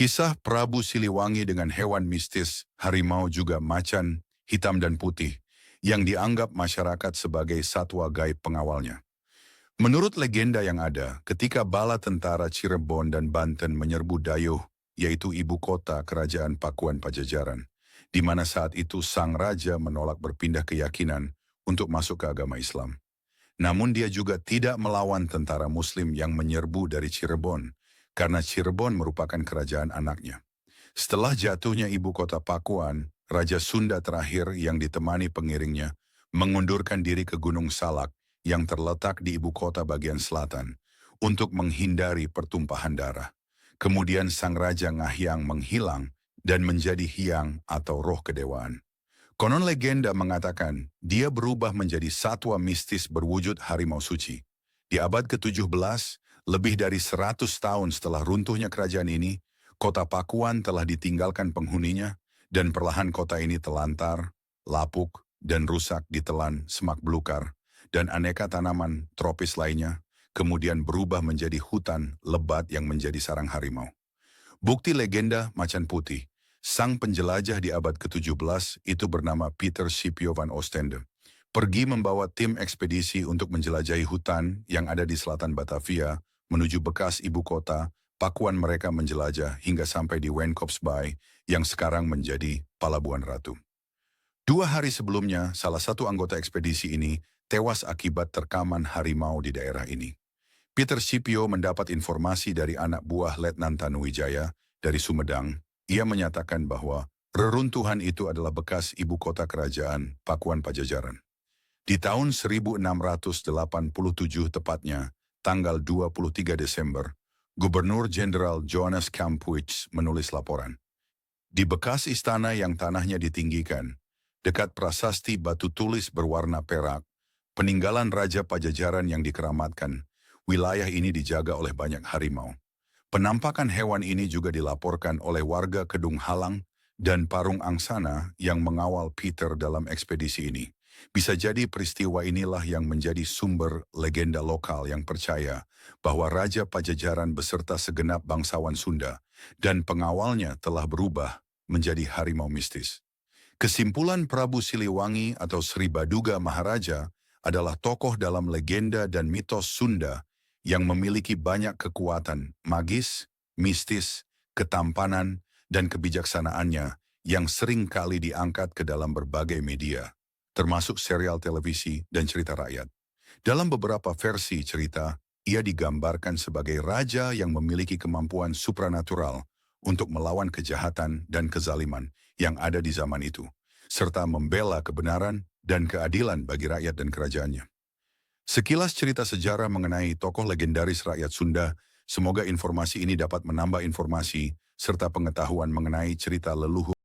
Kisah Prabu Siliwangi dengan hewan mistis, harimau juga macan, hitam dan putih, yang dianggap masyarakat sebagai satwa gaib pengawalnya. Menurut legenda yang ada, ketika bala tentara Cirebon dan Banten menyerbu Dayuh, yaitu ibu kota kerajaan Pakuan Pajajaran, di mana saat itu sang raja menolak berpindah keyakinan untuk masuk ke agama Islam. Namun dia juga tidak melawan tentara Muslim yang menyerbu dari Cirebon, karena Cirebon merupakan kerajaan anaknya. Setelah jatuhnya ibu kota Pakuan, Raja Sunda terakhir yang ditemani pengiringnya mengundurkan diri ke Gunung Salak yang terletak di ibu kota bagian selatan untuk menghindari pertumpahan darah. Kemudian sang Raja Ngahyang menghilang dan menjadi Hyang atau roh kedewaan. Konon legenda mengatakan dia berubah menjadi satwa mistis berwujud harimau suci. Di abad ke-17, lebih dari 100 tahun setelah runtuhnya kerajaan ini, kota Pakuan telah ditinggalkan penghuninya dan perlahan kota ini telantar, lapuk, dan rusak ditelan semak belukar dan aneka tanaman tropis lainnya, kemudian berubah menjadi hutan lebat yang menjadi sarang harimau. Bukti legenda macan putih. Sang penjelajah di abad ke-17 itu bernama Peter Scipio van Ostende. Pergi membawa tim ekspedisi untuk menjelajahi hutan yang ada di selatan Batavia menuju bekas ibu kota. Pakuan mereka menjelajah hingga sampai di Wenkopsbaai yang sekarang menjadi Palabuhan Ratu. 2 hari sebelumnya, salah satu anggota ekspedisi ini tewas akibat terkaman harimau di daerah ini. Peter Scipio mendapat informasi dari anak buah Letnan Tanuwijaya dari Sumedang. Ia menyatakan bahwa reruntuhan itu adalah bekas ibu kota kerajaan Pakuan Pajajaran. Di tahun 1687 tepatnya, tanggal 23 Desember, Gubernur Jenderal Johannes Kampuits menulis laporan. Di bekas istana yang tanahnya ditinggikan, dekat prasasti batu tulis berwarna perak, peninggalan Raja Pajajaran yang dikeramatkan, wilayah ini dijaga oleh banyak harimau. Penampakan hewan ini juga dilaporkan oleh warga Kedung Halang dan Parung Angsana yang mengawal Peter dalam ekspedisi ini. Bisa jadi peristiwa inilah yang menjadi sumber legenda lokal yang percaya bahwa Raja Pajajaran beserta segenap bangsawan Sunda dan pengawalnya telah berubah menjadi harimau mistis. Kesimpulan Prabu Siliwangi atau Sri Baduga Maharaja adalah tokoh dalam legenda dan mitos Sunda yang memiliki banyak kekuatan magis, mistis, ketampanan, dan kebijaksanaannya yang sering kali diangkat ke dalam berbagai media, termasuk serial televisi dan cerita rakyat. Dalam beberapa versi cerita, ia digambarkan sebagai raja yang memiliki kemampuan supranatural untuk melawan kejahatan dan kezaliman yang ada di zaman itu, serta membela kebenaran dan keadilan bagi rakyat dan kerajaannya. Sekilas cerita sejarah mengenai tokoh legendaris rakyat Sunda, semoga informasi ini dapat menambah informasi serta pengetahuan mengenai cerita leluhur